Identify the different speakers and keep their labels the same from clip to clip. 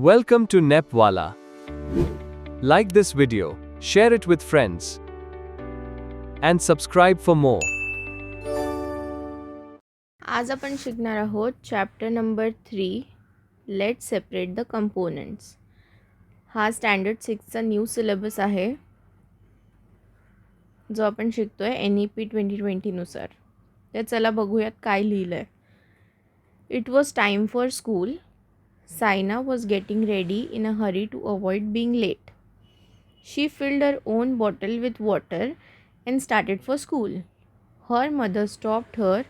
Speaker 1: Welcome to Nepwala. Like this video, share it with friends, and subscribe for more.
Speaker 2: आज आपण शिकणार आहोत chapter number 3 let's separate the components. हा standard 6चा new syllabus आहे जो आपण शिकतोय NEP 2020 तर चला बघूयात काय लिहिलं आहे. It was time for school. Saina was getting ready in a hurry to avoid being late. She filled her own bottle with water and started for school. Her mother stopped her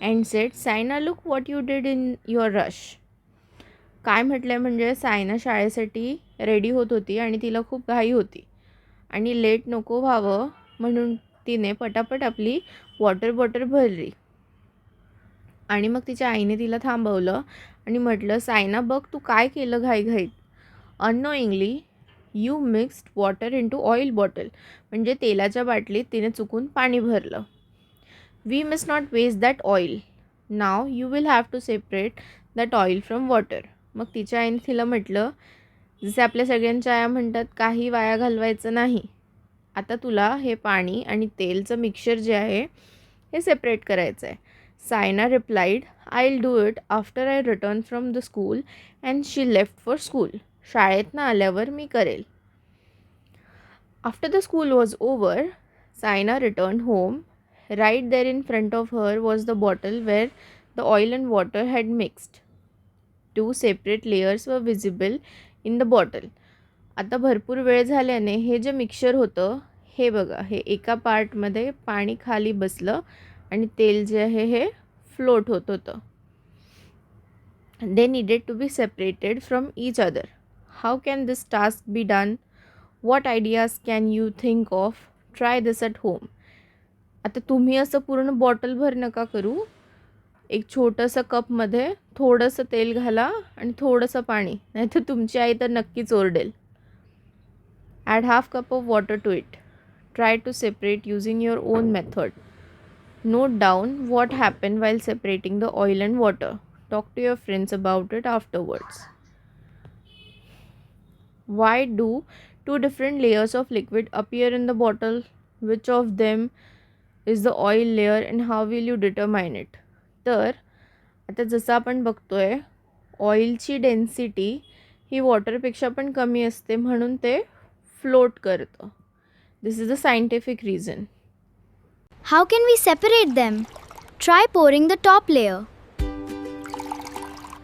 Speaker 2: and said, Saina look what you did in your rush. काय म्हटलं आहे म्हणजे सायना शाळेसाठी ready होत होती आणि तिला खूप घाई होती आणि लेट नको व्हावं म्हणून तिने पटापट आपली वॉटर बॉटल भरली. आणि मग तिच्या आईने तिला थांबवलं आणि म्हटलं, सायना बघ तू काय केलं घाईघाईत. Unknowingly you mixed water into oil bottle. म्हणजे तेलाच्या बाटलीत तिने चुकून पाणी भरलं. We must not waste that oil. Now you will have to separate that oil from water. मग तिच्या आईने तिला म्हटलं, जसे आपल्या सगळ्यांच्या आया म्हणतात, काही वाया घालवायचं नाही. आता तुला हे पाणी आणि तेलचं मिक्सचर जे आहे हे सेपरेट करायचं आहे. Saina replied, I will do it after I return from the school and she left for school. शाळेतनं आल्यावर मी करेल. After the school was over, Saina return home. Right there in front of her was the bottle where the oil and water had mixed. Two separate layers were visible in the bottle. आता भरपूर वेळ झाल्याने हे जे mixture होतं हे बघा, हे एका पार्टमध्ये पाणी खाली बसलं आणि तेल जे आहे हे फ्लोट होत होतं. They needed to be separated from each other. How can this task be done? What ideas can you think of? Try this at home. आता तुम्ही असं पूर्ण बॉटलभर नका करू. एक छोटंसं कपमध्ये थोडंसं तेल घाला आणि थोडंसं पाणी, नाहीतर तुमची आई तर नक्कीच ओरडेल. Add half cup of water to it. Try to separate using your own method. Note down what happen while separating the oil and water. Talk to your friends about it afterwards. Why do two different layers of liquid appear in the bottle? Which of them is the oil layer and how will you determine it? तर आता जसं आपण बघतोय ऑइलची density ही वॉटरपेक्षा पण कमी असते म्हणून ते फ्लोट करतं. This is the scientific reason.
Speaker 3: How can we separate them? Try pouring the top layer.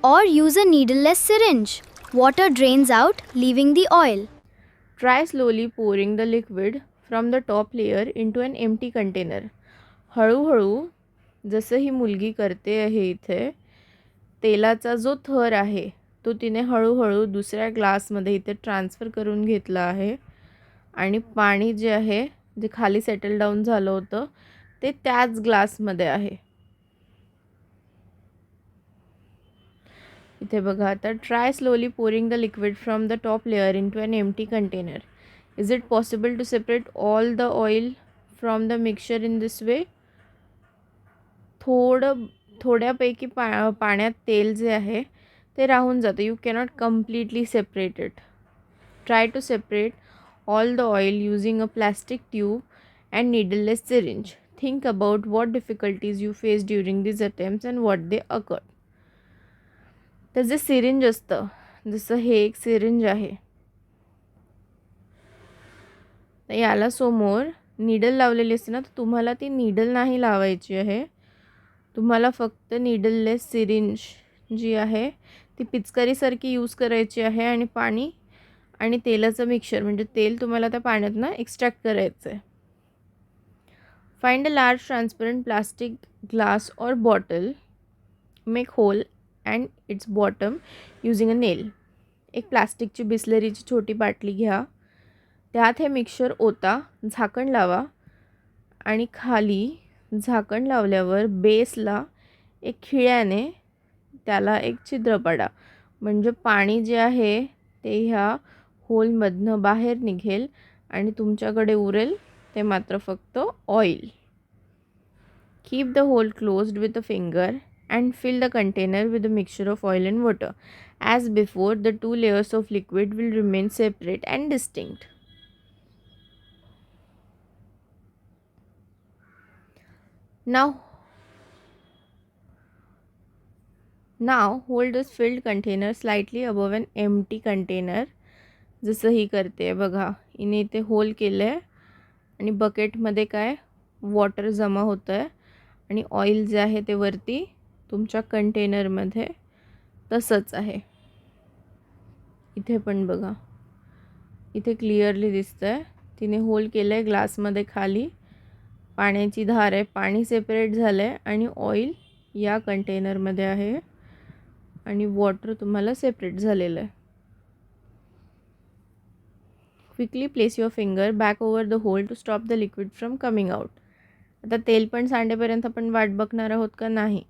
Speaker 3: Or use a needleless syringe. Water drains out, leaving the oil.
Speaker 2: Try slowly pouring the liquid from the top layer into an empty container. हळूहळू जसं ही मुलगी करते आहे इथे, तेलाचा जो थर आहे तो तिने हळूहळू दुसऱ्या ग्लासमध्ये इथे ट्रान्सफर करून घेतला आहे आणि पाणी जे आहे जे खाली सेटल डाऊन झालं होतं ते त्याच ग्लासमध्ये आहे. इथे बघा आता, try slowly pouring the liquid from the top layer into an empty container. Is it possible to separate all the oil from the mixture in this way? थोड्यापैकी पाण्यात तेल जे आहे ते राहून जातं. You cannot completely separate it. Try to separate all the oil using a plastic tube and needleless syringe. Think about what difficulties you face during this attempts and what they occurred. तर जे syringe असतं, जसं हे एक syringe आहे, तर याला समोर नीडल लावलेली असते ना, तर तुम्हाला ती नीडल नाही लावायची आहे. तुम्हाला फक्त नीडललेस सिरिंज जी आहे ती पिचकारीसारखी यूज करायची आहे आणि पाणी आणि तेलाचं मिक्सचर म्हणजे तेल तुम्हाला त्या पाण्यातनं एक्स्ट्रॅक्ट करायचं आहे. Find a large transparent plastic glass or bottle. Make hole and its bottom using a nail. एक प्लास्टिकची बिस्लरीची छोटी बाटली घ्या, त्यात हे मिक्सचर ओता, झाकण लावा आणि खाली झाकण लावल्यावर बेसला एक खिळ्याने त्याला एक छिद्र पाडा. म्हणजे पाणी जे आहे ते ह्या होलमधनं बाहेर निघेल आणि तुमच्याकडे उरेल ते मात्र फक्त oil. Keep the hole closed with a finger and fill the container with a mixture of oil and water. As before, the two layers of liquid will remain separate and distinct. Now hold this filled container slightly above an empty container. जसं ही करते बघा, हिने इथे hole केलं आहे आणि बकेटमध्ये काय वॉटर जमा होतं आहे आणि ऑइल जे आहे ते वरती तुमच्या कंटेनरमध्ये तसंच आहे. इथे पण बघा, इथे क्लिअरली दिसतं आहे तिने होल केलं आहे ग्लासमध्ये. खाली पाण्याची धार आहे, पाणी सेपरेट झालं आहे आणि ऑइल या कंटेनरमध्ये आहे आणि वॉटर तुम्हाला सेपरेट झालेलं आहे. Quickly place your finger back over the hole to stop the liquid from coming out. आता तेल पण सांडेपर्यंत आपण वाट बघणार आहोत का नाही,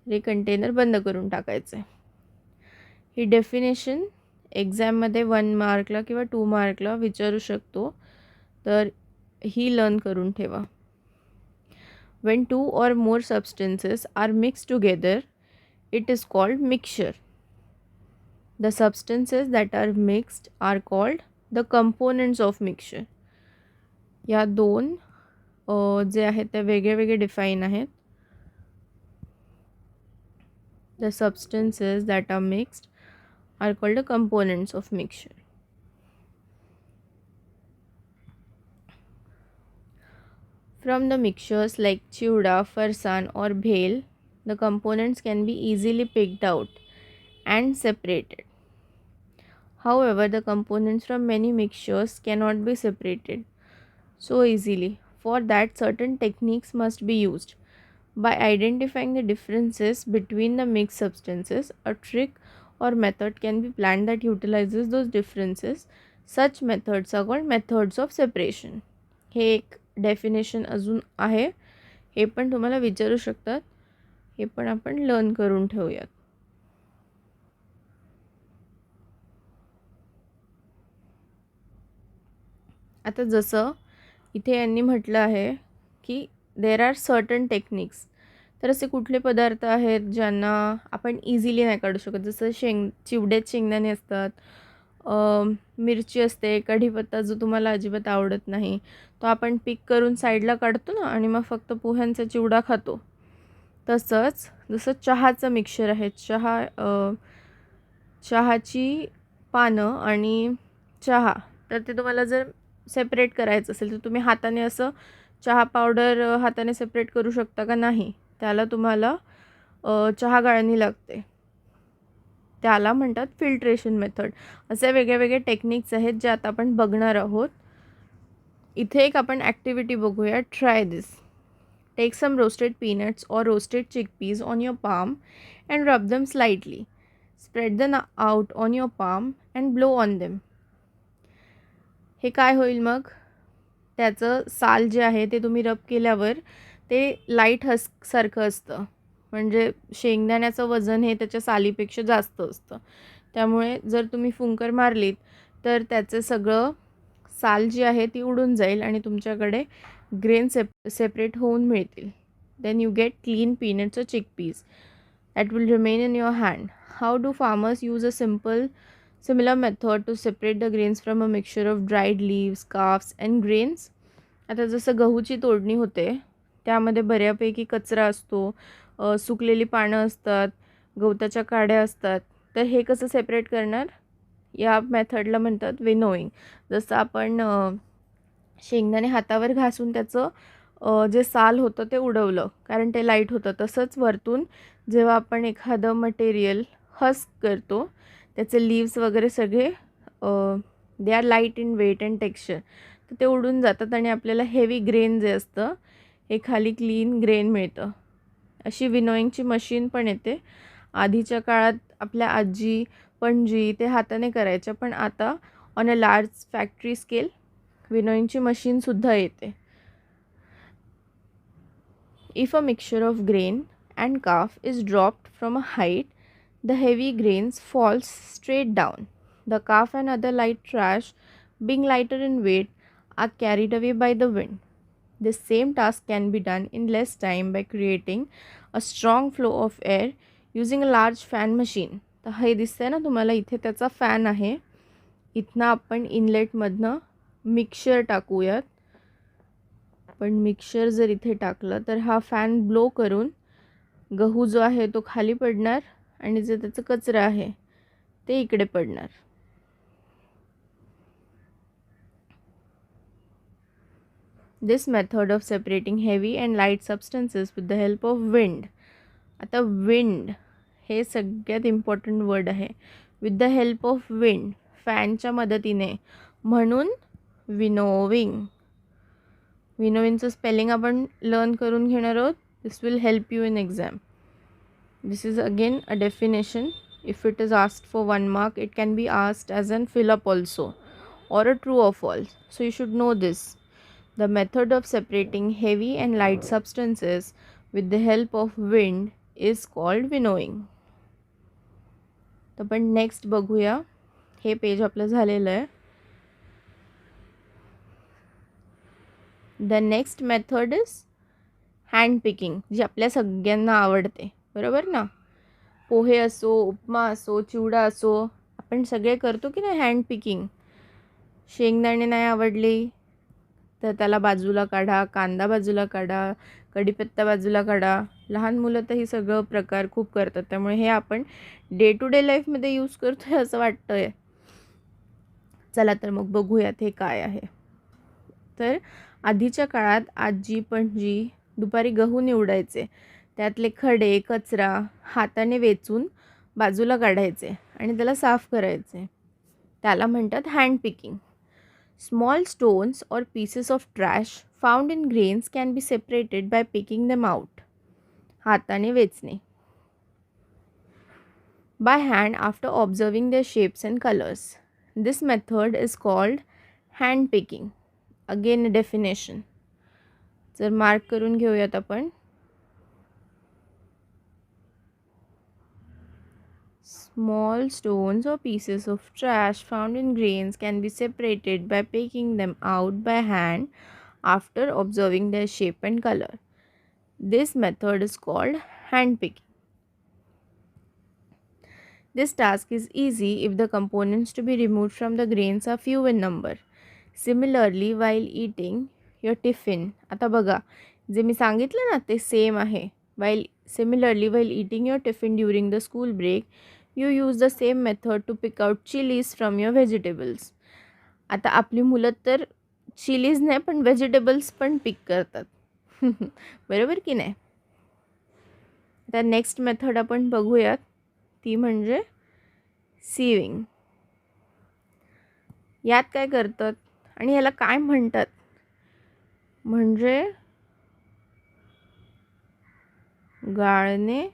Speaker 2: तर हे कंटेनर बंद करून टाकायचं आहे. ही डेफिनेशन एक्झाममध्ये 1 मार्कला किंवा 2 मार्कला विचारू शकतो, तर ही लर्न करून ठेवा. When 2 or more substances are mixed together, it is called mixture. The substances that are mixed are called the components of mixture. या दोन जे आहेत ते वेगळे वेगळे डिफाईन आहेत. The substances that are mixed are called the components of mixture. From the mixtures like chivda, farsan or bhel, the components can be easily picked out and separated. However, the components from many mixtures cannot be separated so easily. For that, certain techniques must be used. By identifying the differences between the mixed substances, a trick or method can be planned that utilizes those differences. Such methods are called methods of separation. हे एक definition अजून आहे, हे पण तुम्हाला विचारू शकतात, हे पण आपण लर्न करून ठेवूयात. आता जसं इथे यांनी म्हटलं आहे की देर आर सर्टन टेक्निक्स, तर असे कुठले पदार्थ आहेत ज्यांना आपण इझिली नाही काढू शकत. जसं चिवड्यात शेंगदाणे असतात, मिरची असते, कढीपत्ता जो तुम्हाला अजिबात आवडत नाही तो आपण पीक करून साईडला काढतो ना आणि मग फक्त पोह्यांचा चिवडा खातो. तसंच जसं चहाचं मिक्सचर आहे, चहाची पानं आणि चहा, तर ते तुम्हाला जर सेपरेट करायचं असेल तर तुम्ही हाताने असं चहा पावडर हाताने सेपरेट करू शकता का? नाही, त्याला तुम्हाला चहा गाळणी लागते. त्याला म्हणतात फिल्ट्रेशन मेथड. असे वेगळे वेगळे टेक्निक्स आहेत जे आता आपण बघणार आहोत. इथे एक आपण ॲक्टिव्हिटी बघूया. Try this. Take some roasted peanuts और roasted chickpeas on your palm and rub them slightly. Spread them out on your palm and blow on them. हे काय होईल मग? त्याचं साल जे आहे ते तुम्ही रब केल्यावर ते लाईट हस्कसारखं असतं, म्हणजे शेंगदाण्याचं वजन हे त्याच्या सालीपेक्षा जास्त असतं. त्यामुळे जर तुम्ही फुंकर मारलीत तर त्याचं सगळं साल जी आहे ती उडून जाईल आणि तुमच्याकडे ग्रेन सेपरेट होऊन मिळतील. Then you get clean peanuts or chickpeas that will remain in your hand. How do farmers use a similar method to separate the grains from a mixture of dried leaves, scarps and grains? आता जसं गहूची तोडणी होते त्यामध्ये बऱ्यापैकी कचरा असतो, सुकलेली पानं असतात, गवताच्या काड्या असतात, तर हे कसं सेपरेट करणार? या मेथडला म्हणतात विनोईंग. जसं आपण शेंगदाणे हातावर घासून त्याचं जे साल होतं ते उडवलं कारण ते लाईट होतं, तसंच वरतून जेव्हा आपण एखादं मटेरियल हस्क करतो त्याचे लीव्स वगैरे सगळे they are light in weight and texture, तर ते उडून जातात आणि आपल्याला हेवी ग्रेन जे असतं हे खाली क्लीन ग्रेन मिळतं. अशी विनोईंगची मशीन पण येते. आधीच्या काळात आपल्या आजी पणजी ते हाताने करायच्या, पण आता on a large factory scale विनोईंगची मशीनसुद्धा येते. If a mixture of grain and chaff is dropped from a height, the heavy grains falls straight down. The calf and other light trash, being lighter in weight, are carried away by the wind. This same task can be done in less time by creating a strong flow of air using a large fan machine. तर हे दिसतंय ना तुम्हाला, इथे त्याचा fan आहे. इथनं आपण इनलेटमधनं मिक्सचर टाकूयात. पण मिक्सचर जर इथे टाकलं तर हा फॅन ब्लो करून गहू जो आहे तो खाली पडणार आणि जे त्याचं कचरा आहे ते इकडे पडणार. This method of separating heavy and light substances with the help of wind. आता wind हे सगळ्यात इम्पॉर्टंट वर्ड आहे. With the help of wind, फॅनच्या मदतीने, म्हणून विनोविंग. विनोविंगचं स्पेलिंग आपण लर्न करून घेणार आहोत. This will help you in exam. This is again a definition. If it is asked for 1 mark, it can be asked as an fill up also or a true or false. So you should know this. The method of separating heavy and light substances with the help of wind is called winnowing. तर आपण next बघूया. हे page आपलं झालेलं आहे. The next method is hand picking, जी आपल्या सगळ्यांना आवडते, बरोबर ना. पोहे असो, उपमा असो, चिवडा असो, आपण सगळे करतो की नाही हँड पिकिंग. शेंगदाणे नाही आवडले तर त्याला बाजूला काढा, कांदा बाजूला काढा, कढीपत्ता बाजूला काढा. लहान मुलं तर ही सगळं प्रकार खूप करतात, त्यामुळे हे आपण डे टू डे लाईफमध्ये यूज करतो आहे असं वाटतं आहे. चला तर मग बघूयात हे काय आहे. तर आधीच्या काळात आजी पणजी दुपारी गहू निवडायचे, त्यातले खडे कचरा हाताने वेचून बाजूला काढायचे आणि त्याला साफ करायचे. त्याला म्हणतात hand picking. Small stones or pieces of trash found in grains can be separated by picking them out. हाताने वेचणे. By hand after observing their shapes and colors. This method is called hand picking. Again a definition. जर mark करून घेऊयात आपण. Small stones or pieces of trash found in grains can be separated by picking them out by hand after observing their shape and color. This method is called hand picking. This task is easy if the components to be removed from the grains are few in number. Similarly, while eating your tiffin, आता बघा जे मी सांगितलं ना ते same आहे. Similarly, while eating your tiffin during the school break, you use the same method to pick out chilies from your vegetables. आता आपली मुलं तर चिलीज नाही पण व्हेजिटेबल्स पण पिक करतात. बरोबर की नाही. आता नेक्स्ट मेथड आपण बघूयात, ती म्हणजे सीविंग. यात काय करतात आणि याला काय म्हणतात म्हणजे गाळणे.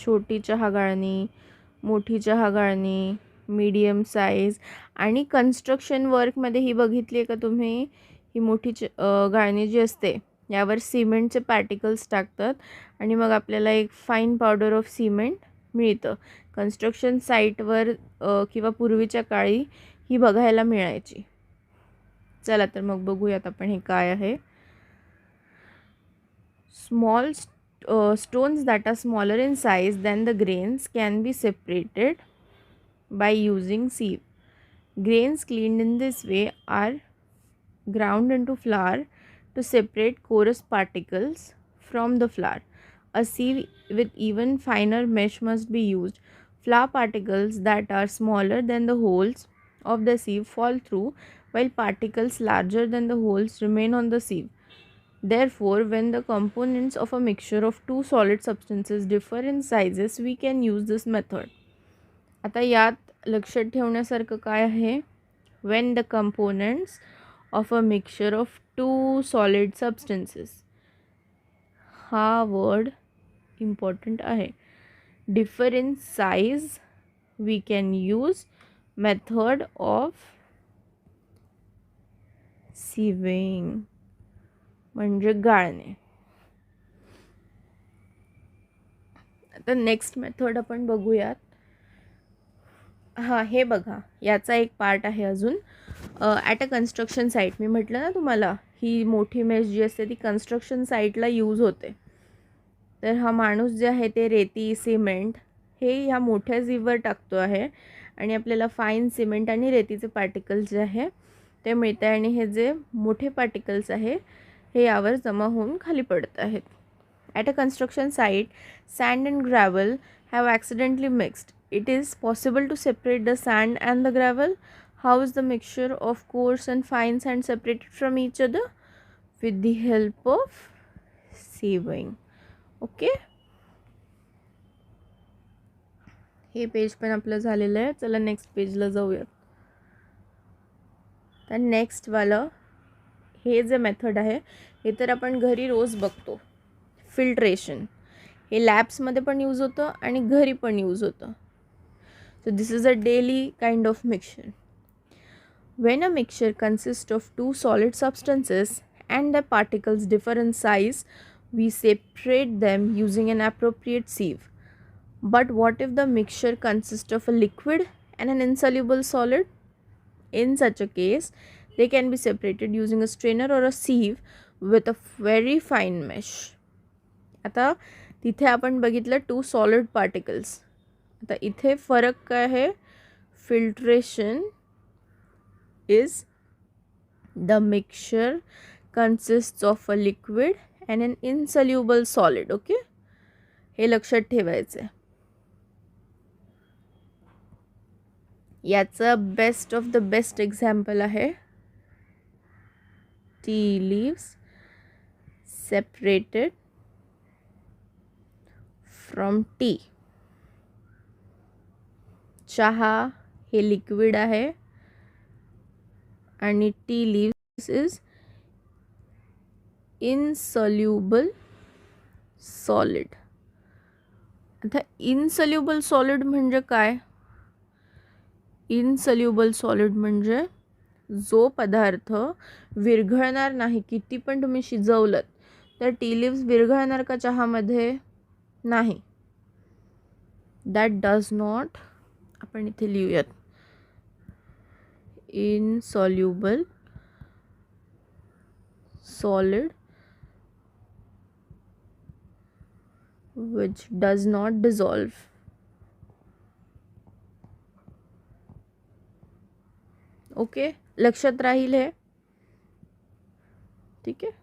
Speaker 2: छोटी चहा गाळणी, मोठी चहा गाळणी, मीडियम साईज. आणि कन्स्ट्रक्शन वर्कमध्ये ही बघितली आहे का तुम्ही, ही मोठी गाळणी जी असते यावर सिमेंटचे पार्टिकल्स टाकतात आणि मग आपल्याला एक फाईन पावडर ऑफ सिमेंट मिळतं. कन्स्ट्रक्शन साईटवर किंवा पूर्वीच्या काळी ही बघायला मिळायची. चला तर मग बघूयात आपण हे काय आहे. Small stones that are smaller in size than the grains can be separated by using sieve. Grains cleaned in this way are ground into flour to separate coarse particles from the flour. A sieve with even finer mesh must be used. Flour particles that are smaller than the holes of the sieve fall through, while particles larger than the holes remain on the sieve. Therefore, when the components of a mixture of two solid substances differ in sizes, we can use this method. आता यात लक्षात ठेवण्यासारखं काय आहे. When the components of a mixture of two solid substances, हा word important आहे. differ in size, we can use method of sieving म्हणजे गाळणे. आता next method आपण बघूयात. हां, हे बघा याचा एक पार्ट आहे अजून. ॲट अ कन्स्ट्रक्शन साईट, मी म्हटलं ना तुम्हाला ही मोठी मेश जी असते ती कन्स्ट्रक्शन साईटला यूज होते. तर हा माणूस जे आहे ते रेती सिमेंट हे ह्या मोठ्या झीवर टाकतो आहे आणि आपल्याला फाईन सिमेंट आणि रेतीचे पार्टिकल्स जे आहे ते मिळत आहे आणि हे जे मोठे पार्टिकल्स आहे हे यावर जमा होऊन खाली पडत आहेत. At a construction site sand and gravel have accidentally mixed. It is possible to separate the sand and the gravel. How is the mixture of coarse and fine sand separated from each other? With the help of sieving. Okay. हे page पण आपलं झालेलं आहे. चला next पेजला जाऊयात. तर नेक्स्टवालं हे जे मेथड आहे हे तर आपण घरी रोज बघतो. फिल्ट्रेशन हे लॅब्समध्ये पण यूज होतं आणि घरी पण यूज होतं. So this is a daily kind of mixture. When a mixture consists of two solid substances and their particles differ in size, we separate them using an appropriate sieve. But what if the mixture consists of a liquid and an insoluble solid? In such a case, they can be separated using a strainer or a sieve with a very fine mesh. आता तिथे आपण बघितलं to solid particles. आता इथे फरक काय आहे? Filtration is the mixture consists of a liquid and an insoluble solid. Okay, हे लक्षात ठेवायचं आहे. याचं best of the best example आहे tea leaves separated from tea. चहा हे लिक्विड आहे आणि tea leaves is insoluble solid. आता इनसॉल्युबल सॉलिड म्हणजे काय? इनसॉल्युबल सॉलिड म्हणजे जो पदार्थ विरघळणार नाही. किती पण तुम्ही शिजवलं तर टी लीव्स विरघळणार का चहामध्ये? नाही. दॅट डज नॉट, आपण इथे लिहूयात, insoluble solid which does not dissolve. Okay, लक्षात राहील हे? ठीक आहे.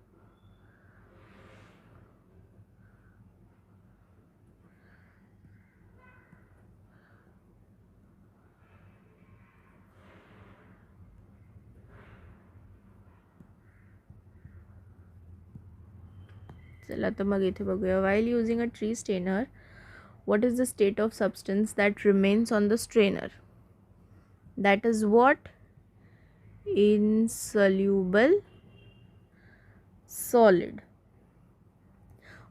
Speaker 2: चला तर मग इथे बघूया. while using a tree strainer, what is the state of substance that remains on the strainer? That is what? Insoluble solid.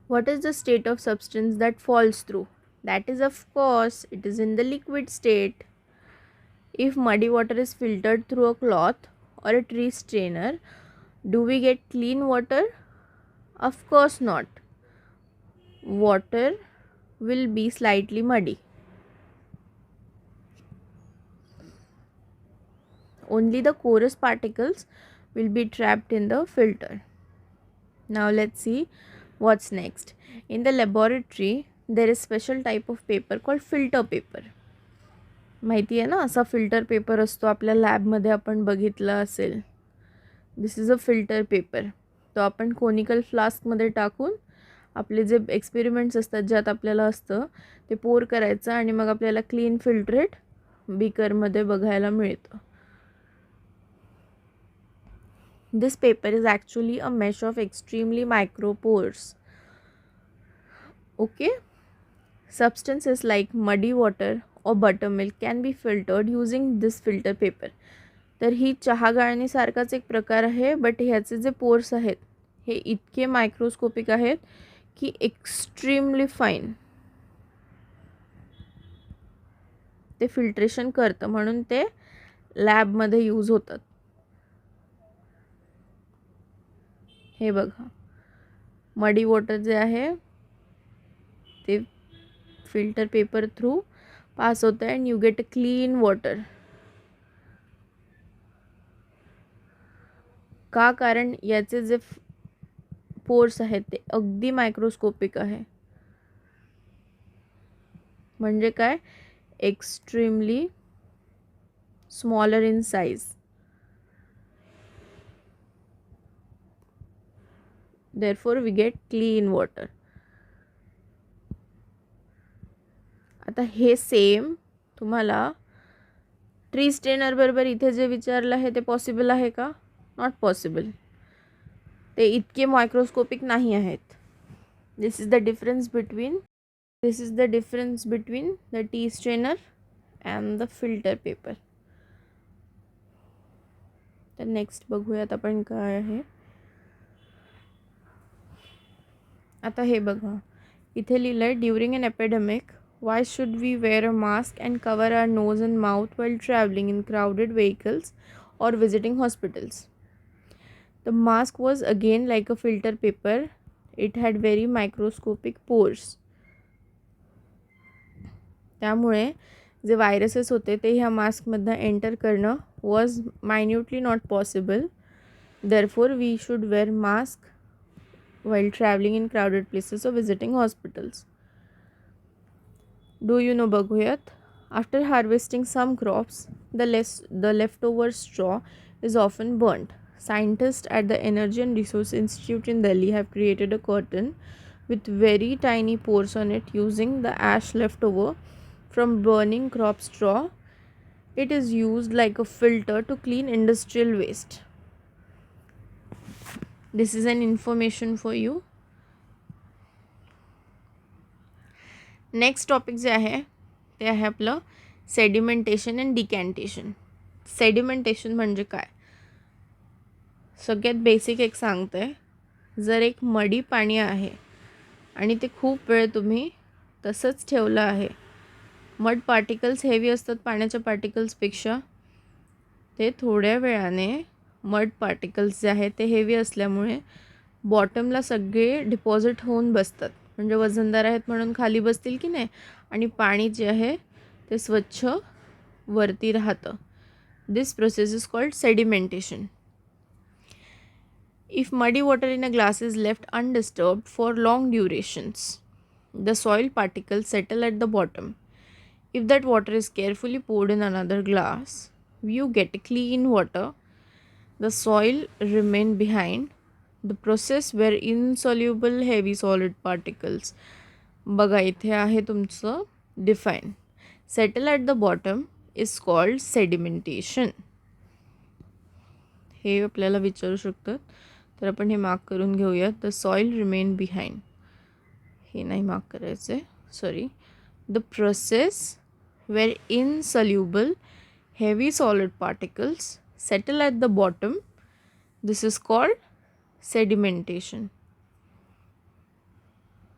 Speaker 2: What is the state of substance that falls through? That is, of course, it is in the liquid state. If muddy water is filtered through a cloth or a tree strainer, do we get clean water? Of course not. Water will be slightly muddy. Only the coarse particles will be trapped in the filter. Now let's see what's next. In the laboratory, there is special type of paper called filter paper. माहिती आहे ना, असा filter paper असतो आपल्या लॅबमध्ये, आपण बघितला असेल. दिस इज अ फिल्टर पेपर. तो आपण कोनिकल फ्लास्कमध्ये टाकून आपले जे एक्सपेरिमेंट्स असतात ज्यात आपल्याला असतं ते पोर करायचं आणि मग आपल्याला क्लीन फिल्ट्रेट बीकरमध्ये बघायला मिळतं. This paper is actually a mesh of extremely micro pores. Okay, substances like muddy water or buttermilk can be filtered using this filter paper. तर ही चहा गाळणीसारखाच एक प्रकार आहे, बट ह्याचे जे पोर्स आहेत हे इतके मायक्रोस्कोपिक आहेत की एक्स्ट्रीमली फाईन ते फिल्ट्रेशन करतं, म्हणून ते लॅबमध्ये यूज होतात. हे बघा, मडी वॉटर जे आहे ते फिल्टर पेपर थ्रू पास होतं आहे and you get a clean water. का? कारण याचे जे पोर्स आहेत ते अगदी मायक्रोस्कोपिक आहे. म्हणजे काय? Extremely smaller in size. Therefore we get clean water. आता हे सेम तुम्हाला ट्री स्ट्रेनर बरोबर इथे जे विचारलं आहे ते पॉसिबल आहे का? Not possible. ते इतके मायक्रोस्कोपिक नाही आहेत. This is the difference between the tea strainer and the filter paper. तर नेक्स्ट बघूयात आपण काय आहे. आता हे बघा, इथे लिहिलं आहे during an epidemic why should we wear a mask and cover our nose and mouth while traveling in crowded vehicles or visiting hospitals? The mask was again like a filter paper. It had very microscopic pores. त्यामुळे जे viruses होते ते ह्या मास्कमधनं enter करणं was minutely not possible. Therefore we should wear mask while traveling in crowded places or visiting hospitals. Do you know बघूयात. After harvesting some crops, the leftover straw is often burnt. Scientists at the Energy and Resource Institute in Delhi have created a curtain with very tiny pores on it using the ash leftover from burning crop straw. It is used like a filter to clean industrial waste. This is an information for you. Next topic जे आहे ते आहे आपलं sedimentation and डिकॅन्टेशन. Sedimentation म्हणजे काय? सगळ्यात basic एक सांगते. जर एक मडी पाणी आहे आणि ते खूप वेळ तुम्ही तसंच ठेवलं आहे, मड पार्टिकल्स हेवी असतात पाण्याच्या पार्टिकल्सपेक्षा. ते थोड्या वेळाने मड पार्टिकल्स जे आहेत ते हेवी असल्यामुळे बॉटमला सगळे डिपॉझिट होऊन बसतात. म्हणजे वजनदार आहेत म्हणून खाली बसतील की नाही, आणि पाणी जे आहे ते स्वच्छ वरती राहतं. This process is called sedimentation. If muddy water in a glass is left undisturbed for long durations, the soil particles settle at the bottom. If that water is carefully poured in another glass, you get clean water. The soil remain behind. The process where insoluble heavy solid particles, बघा इथे आहे तुमचं define, settle at the bottom is called sedimentation. हे आपल्याला विचारू शकतात, तर आपण हे मार्क करून घेऊयात. द सॉईल रिमेन बिहाइंड, हे नाही मार्क करायचं आहे, sorry. The process where insoluble heavy solid particles settle at the bottom, this is called sedimentation.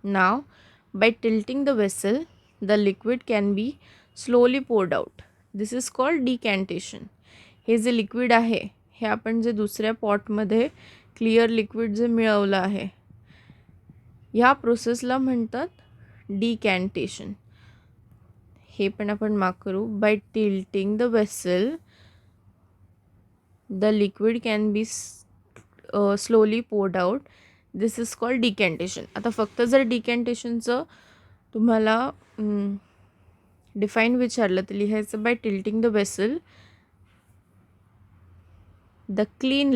Speaker 2: Now by tilting the vessel, the liquid can be slowly poured out. This is called decantation. हे जे liquid आहे हे आपण जे दुसऱ्या पॉटमध्ये clear liquid जे मिळवलं आहे ह्या प्रोसेसला म्हणतात डिकॅन्टेशन. हे पण आपण मार्क करू. By tilting the vessel, the liquid can be slowly poured out. This is called decantation. आता फक्त जर डिकॅन्टेशनचं तुम्हाला डिफाईन विचारलं तर लिहायचं by tilting the vessel, the clean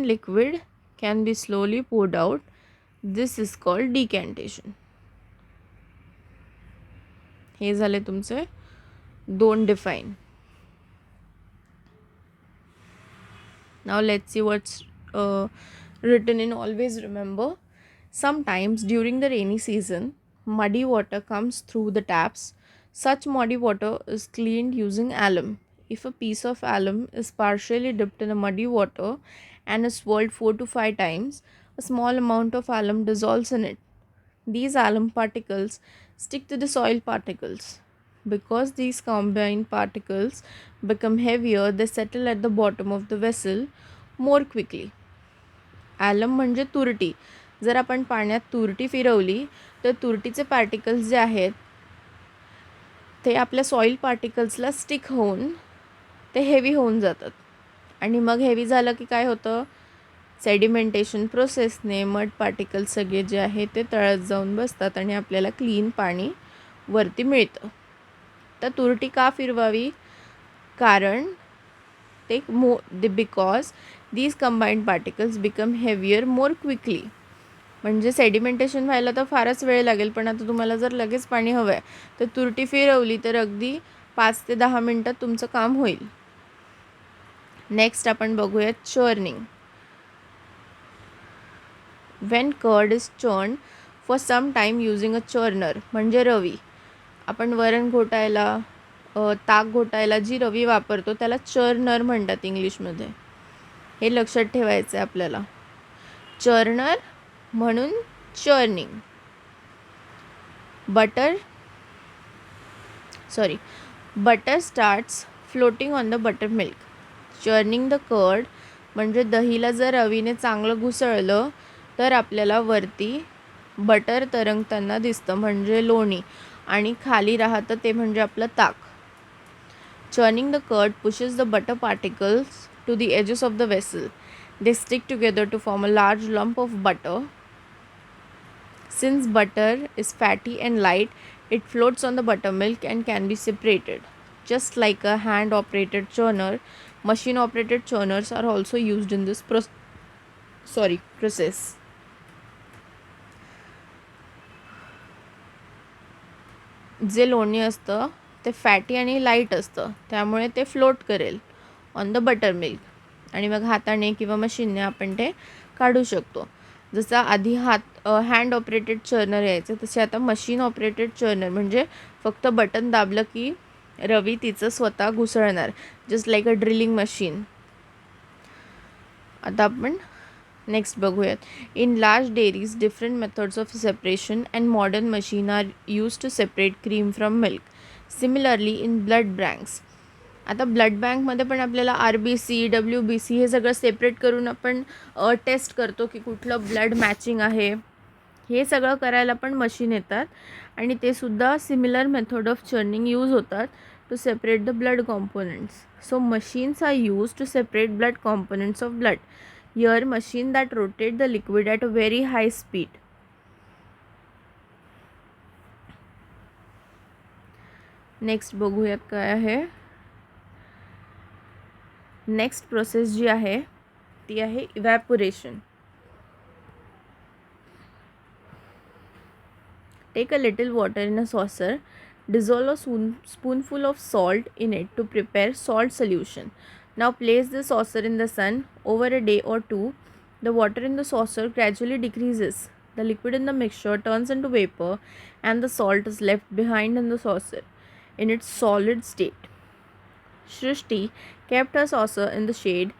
Speaker 2: liquid can be slowly poured out. This is called decantation. हे झाले तुमचे दोन define. Now let's see what's written in always remember. Sometimes during the rainy season, muddy water comes through the taps. Such muddy water is cleaned using alum. If a piece of alum is partially dipped in a muddy water and is swirled 4 to 5 times, a small amount of alum dissolves in it. These alum particles stick to the soil particles. Because these combined particles become heavier, they settle at the bottom of the vessel more quickly. ॲलम म्हणजे तुरटी. जर आपण पाण्यात तुरटी फिरवली तर तुरटीचे particles जे आहेत ते आपल्या सॉईल पार्टिकल्सला स्टिक होऊन ते हेवी होऊन जातात. आणि मग हेवी झालं की काय होतं, सेडिमेंटेशन प्रोसेसने मड पार्टिकल्स सगळे जे आहे ते तळात जाऊन बसतात आणि आपल्याला क्लीन पाणी वरती मिळतं. तर तुरटी का फिरवावी, कारण ते because these combined particles become heavier more quickly. म्हणजे सेडिमेंटेशन व्हायला तर फारच वेळ लागेल, पण आता तुम्हाला जर लगेच पाणी हवं आहे तर तुरटी फिरवली तर अगदी 5 ते 10 मिनटात तुमचं काम होईल. नेक्स्ट आपण बघूयात churning. When curd is churn for some time using a churner, म्हणजे रवी. आपण वरण घोटायला, ताक घोटायला जी रवी वापरतो त्याला चर्नर म्हणतात इंग्लिशमध्ये. हे लक्षात ठेवायचं आहे आपल्याला. चर्नर म्हणून churning. Butter starts floating on the buttermilk. Churning the curd म्हणजे दहीला जर रवीने चांगलं घुसळलं तर आपल्याला वरती बटर तरंगताना दिसतं, म्हणजे लोणी, आणि खाली राहतं ते म्हणजे आपलं ताक. Churning the curd pushes the butter particles to the edges of the vessel. They stick together to form a large lump of butter. Since butter is fatty and light, it floats on the buttermilk and can be separated. Just like a hand-operated churner, machine-operated churners are also used in this process. जे लोणी असतं ते fatty आणि light असतं, त्यामुळे ते float करेल on the butter milk आणि मग हाताने किंवा मशीनने आपण ते काढू शकतो. जसं आधी हँड ऑपरेटेड चर्नर यायचं, तसे आता मशीन ऑपरेटेड चर्नर, म्हणजे फक्त बटन दाबलं की रवी तिचं स्वतः घुसळणार, just like a drilling machine. आता आपण नेक्स्ट बघूयात. In large dairies different methods of separation and modern machine are use to separate cream from milk. Similarly in blood banks. आता ब्लड बँकमध्ये पण आपल्याला RBC, WBC हे सगळं सेपरेट करून आपण टेस्ट करतो की कुठलं ब्लड मॅचिंग आहे. हे सगळं करायला पण मशीन येतात आणि ते सुद्धा similar method of churning use होतात to separate the blood components. So machines are use to separate blood components of blood. Here machine that rotate the liquid at a very high speed. Next बघूयात काय आहे. Next process जी आहे ती आहे evaporation. Take a little water in a saucer. Dissolve a spoonful of salt in it to prepare salt solution. Now place the saucer in the sun. Over a day or two, the water in the saucer gradually decreases. The liquid in the mixture turns into vapor and the salt is left behind in the saucer in its solid state. Shrishti kept her saucer in the shade.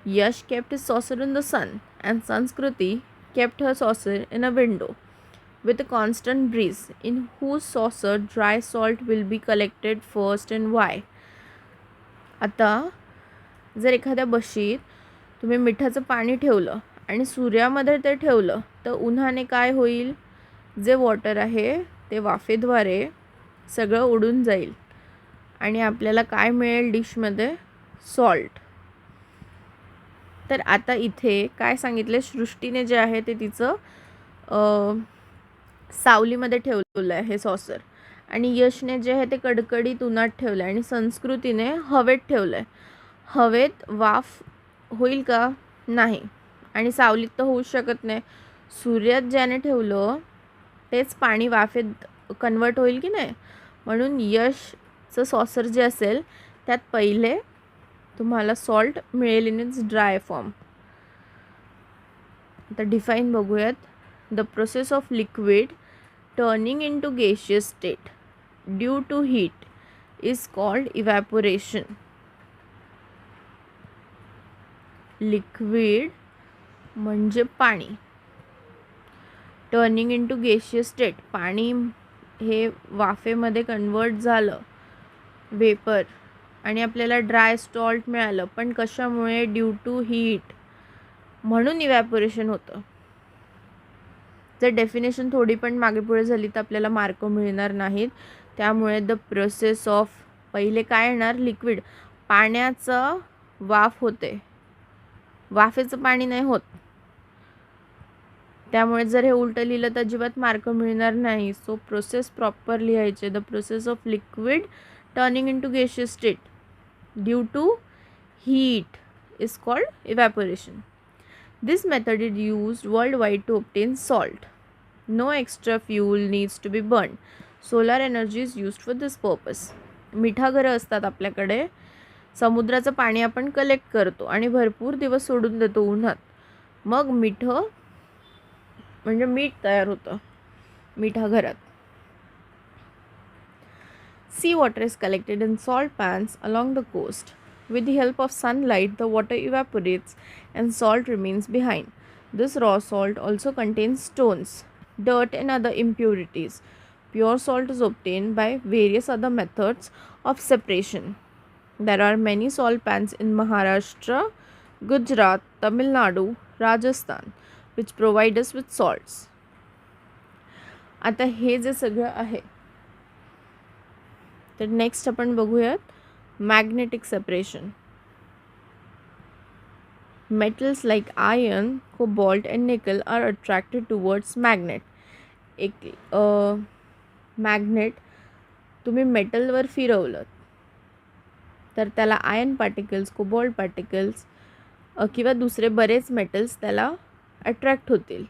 Speaker 2: Yash kept his saucer in the sun, and Sanskruti kept her saucer in a window with a constant breeze. In whose saucer dry salt will be collected first and why? आता जर एखाद्या बशीत तुम्ही मिठाचं पाणी ठेवलं आणि सूर्यामध्ये ते ठेवलं तर उन्हाने काय होईल, जे वॉटर आहे ते वाफेद्वारे सगळं उडून जाईल आणि आपल्याला काय मिळेल डिशमध्ये, सॉल्ट. तर आता इथे काय सांगितले, सृष्टीने जे आहे ते तिचं सावलीमध्ये ठेवलेलं आहे हे सॉसर, आणि यशने जे आहे ते कडकडीत उन्हात ठेवलं आहे आणि संस्कृतीने हवेत ठेवलं आहे. हवेत वाफ होईल का, नाही, आणि सावलीत तर होऊच शकत नाही. सूर्यात ज्याने ठेवलं तेच पाणी वाफेत कन्वर्ट होईल की नाही. म्हणून यशचं सॉसर जे असेल त्यात पहिले तुम्हाला सॉल्ट मिळेल इन इट्स ड्राय फॉर्म. आता डिफाईन बघूयात. The process of liquid turning into gaseous state due to heat is called evaporation. Liquid म्हणजे पाणी, turning into gaseous state, पाणी हे वाफेमध्ये कन्वर्ट झालं, वेपर, आणि आपल्याला ड्राय सॉल्ट मिळालं. पण कशामुळे, ड्यू टू हीट, म्हणून इव्हॅपोरेशन होतं. जर डेफिनेशन थोडी पण मागे पुढे झाली तर आपल्याला मार्क मिळणार नाहीत. त्यामुळे द प्रोसेस ऑफ, पहिले काय येणार, लिक्विड, पाण्याचं वाफ होते, वाफेचं पाणी नाही होत. त्यामुळे जर हे उलटं लिहिलं तर अजिबात मार्क मिळणार नाही. सो प्रोसेस प्रॉपर लिहायचे. The process of liquid turning into gaseous state due to heat is called evaporation. This method is used worldwide to obtain salt. No extra fuel needs to be burned. Solar energy is used for this purpose. मिठागरं असतात आपल्याकडे. समुद्राचं पाणी आपण collect करतो आणि भरपूर दिवस सोडून देतो उन्हात. मग मिठं म्हणजे मीठ तयार होतं मिठागरात. Sea water is collected in salt pans along the coast. With the help of sunlight, the water evaporates and salt remains behind. This raw salt also contains stones, dirt, and other impurities. Pure salt is obtained by various other methods of separation. There are many salt pans in Maharashtra, Gujarat, Tamil Nadu, Rajasthan, which provide us with salts. आता हे जे सगळं आहे तर next आपण बघूयात magnetic separation. Metals like iron, cobalt and nickel are attracted towards magnet. एक magnet तुम्ही मेटलवर फिरवलं तर त्याला आयर्न पार्टिकल्स, कोबाल्ट पार्टिकल्स किंवा दुसरे बरेच मेटल्स त्याला अट्रॅक्ट होतील.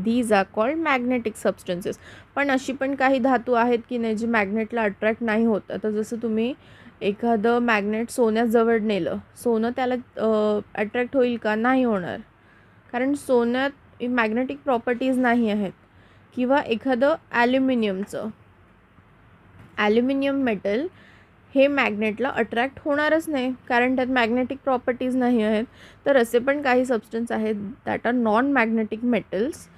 Speaker 2: These are called magnetic substances. पण अशी पण काही धातू आहेत की नाही जी मॅग्नेटला अट्रॅक्ट नाही होत. आता जसं तुम्ही एखादं मॅग्नेट सोन्याजवळ नेलं, सोनं त्याला अट्रॅक्ट होईल का? नाही होणार, कारण सोन्यात मॅग्नेटिक प्रॉपर्टीज नाही आहेत. किंवा एखादं ॲल्युमिनियम मेटल हे मॅग्नेटला अट्रॅक्ट होणारच नाही, कारण त्यात मॅग्नेटिक प्रॉपर्टीज नाही आहेत. तर असे पण काही सबस्टन्स आहेत that are non magnetic metals.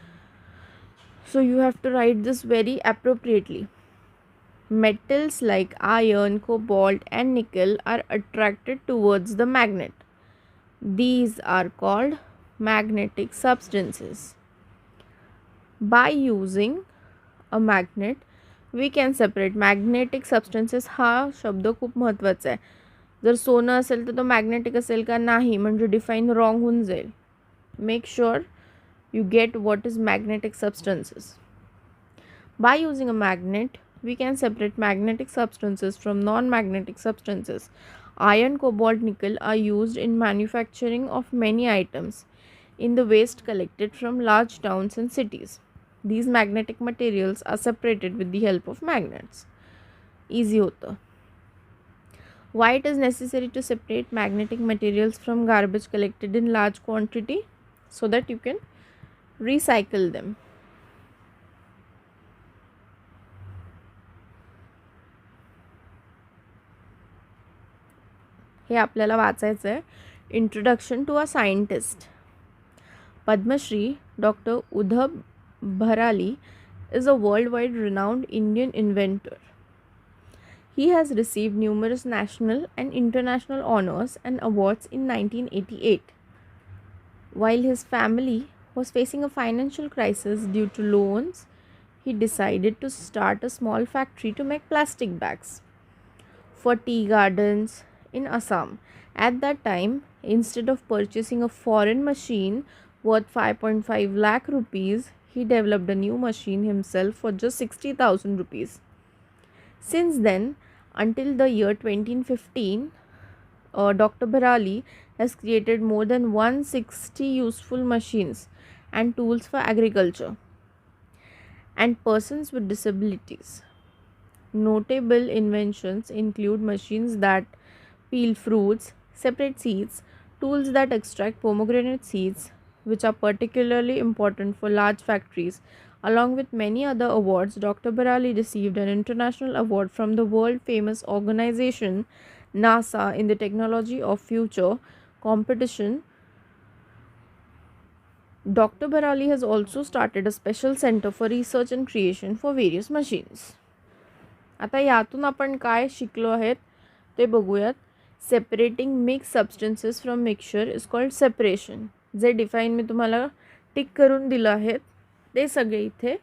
Speaker 2: So you have to write this very appropriately. Metals like iron, cobalt and nickel are attracted towards the magnet. These are called magnetic substances. By using a magnet, we can separate magnetic substances. हा शब्द खूप महत्त्वाचा आहे. जर सोनं असेल तर तो मॅग्नेटिक असेल का? नाही, म्हणजे डिफाईन रॉंग होऊन जाईल. Make sure you get what is magnetic substances. By using a magnet, we can separate magnetic substances from non-magnetic substances. Iron, cobalt, nickel are used in manufacturing of many items in the waste collected from large towns and cities. These magnetic materials are separated with the help of magnets. Easy होतं. Why it is necessary to separate magnetic materials from garbage collected in large quantity? So that you can recycle them. हे आपल्याला वाचायचं आहे. Introduction to a scientist. Padmashri doctor Udham Bharali is a worldwide renowned Indian inventor. He has received numerous national and international honors and awards in 1988. While his family was facing a financial crisis due to loans, he decided to start a small factory to make plastic bags for tea gardens in Assam. At that time, instead of purchasing a foreign machine worth 5.5 lakh rupees, he developed a new machine himself for just 60,000 rupees. Since then, until the year 2015, Dr. Bharali has created more than 160 useful machines and tools for agriculture and persons with disabilities. Notable inventions include machines that peel fruits, separate seeds, tools that extract pomegranate seeds, which are particularly important for large factories. Along with many other awards, Dr. Bharali received an international award from the world famous organization NASA in the Technology of Future competition. Dr. Bharali has also started a special center for research and creation for various machines. आता यातून आपण काय शिकलो आहेत ते बघूयात. Separating mix substances from mixture is called separation. जे define मी तुम्हाला टिक करून दिलं आहेत ते सगळे इथे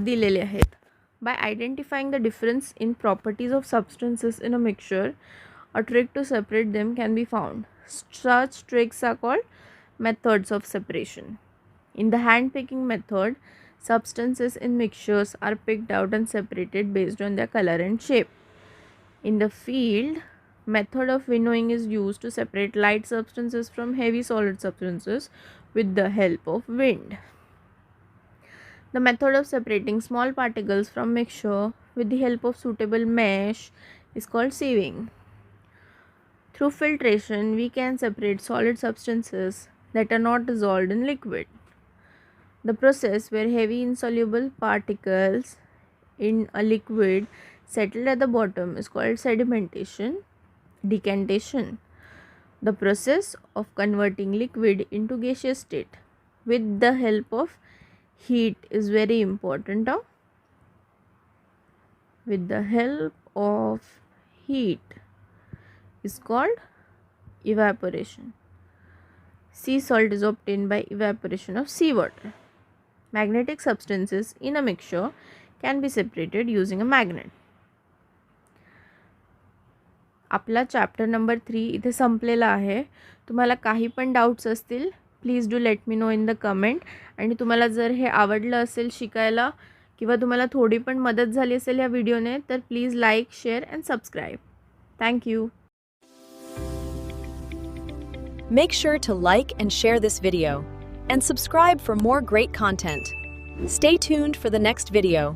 Speaker 2: दिलेले आहेत. By identifying the difference in properties of substances in a mixture, a trick to separate them can be found. Such tricks are called methods of separation. In the hand picking method, substances in mixtures are picked out and separated based on their color and shape. In the field, method of winnowing is used to separate light substances from heavy solid substances with the help of wind. The method of separating small particles from mixture with the help of suitable mesh is called sieving. Through filtration, we can separate solid substances that are not dissolved in liquid. The process where heavy insoluble particles in a liquid settled at the bottom is called sedimentation. Decantation, the process of converting liquid into gaseous state with the help of heat, is very important. With the help of heat is called evaporation. Sea salt is obtained by evaporation of seawater. Magnetic substances in a mixture can be separated using a magnet. आपला chapter number 3 इथे संपलेला आहे. तुम्हाला काही पण doubts असतील, please do let me know in the comment. आणि तुम्हाला जर हे आवडलं असेल शिकायला किंवा तुम्हाला थोडी पण मदत झाली असेल या व्हिडिओने, तर please like, share and subscribe. Thank you.
Speaker 4: Make sure to like and share this video and subscribe for more great content. Stay tuned for the next video.